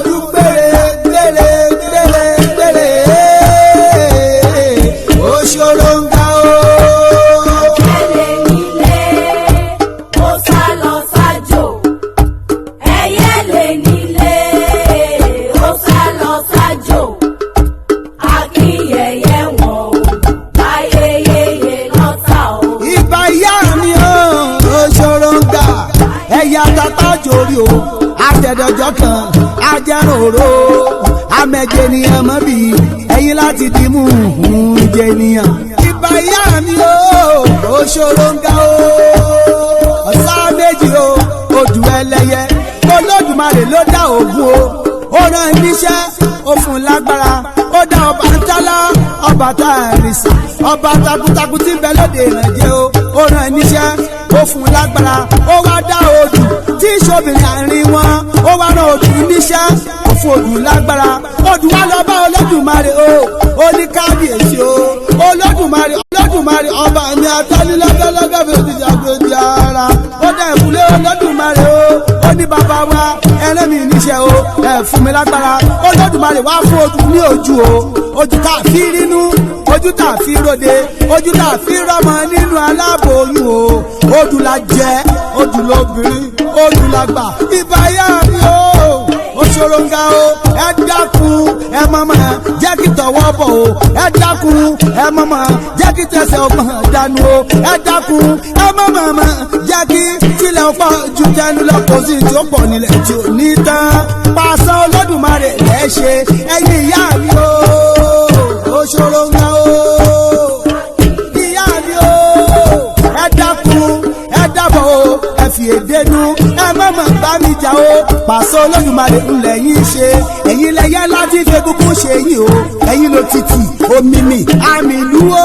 fojú gbére Òṣòròǹgà o. ẹyẹ nílé ó sá lọ sájò, ẹyẹ lè nílé ó sá lọ sájò, akínyẹyẹ wọn ò báyeyeye lọ́tà o. ìbà ìyá mi o Òṣòròǹgà ẹ̀yà tata jòrí o àtẹ̀dọ̀jọ́ kan ajẹ́rò amẹ́jẹniyàn mọ́ bí ẹ̀yin láti dìímú jẹniyàn. ìbà ìyá mi o Òṣòròǹgà o ọ̀sán méjì o odù ẹlẹ́yẹ Olódùmarè ló dá Ògún o ó rán níṣẹ́ ó fún lágbára ó dá Ọbàtálá ọba tá a rìn sí ọba takuntakun tí ń bẹ lóde ìrìnàjò ó rán níṣẹ́ ó fún lágbára ó wá dá odù tí ìṣòbìnrin àárín wọn ó wá rán odù níṣẹ́ ó fún odù lágbára odù wá lọ bá Olódùmarè ó ní kábíyèsí o Olódùmarè ọba mi atánilọ́gọ́lọ́gọ́ fi òdìjà gbòdì ara ó dá ìkúlé Olódùmarè ó ní bàbá wa ẹrẹ́ mi níṣẹ́ o ẹ fún mi lágbára Olódùmarè wá fún odù ní ojú ojú tá a fi rínú ojú tá a fi ròde ojú tá a fi rọmọ nínú aláboyún o odù la jẹ odù lóbìnrin odù la gbà ìbà ìyá mi o Òṣòròǹgà o ẹ dákun ẹ mọ̀mọ́ jẹ́ kí tọwọ́ bọ̀ o ẹ dákun ẹ mọ̀mọ́ jẹ́ kí tẹsẹ̀ ọgbọ̀n dànù o ẹ dákun ẹ mọ̀mọ́ jẹ́ kí tilẹ̀ ọ̀pọ̀ ju tẹnu lọ kò sí tí ó pọ̀ nílẹ̀ tí ò ní tán pàṣẹ Olódùmarè lẹ́ ṣe ẹ̀yin ìyá mi o Òṣòròǹgà o ìyá mi o ẹ dákun ẹ dábọ̀ o ẹ fi èdè nu ẹ mọ̀mọ́ bá mi jà o pàṣẹ Olódùmarè ńlẹ̀ yín ṣe ẹ̀yin lẹ́yẹ láti fẹ́ kúkú ṣe yìí o ẹ̀yin ló títì omi mi àmì ìlú o.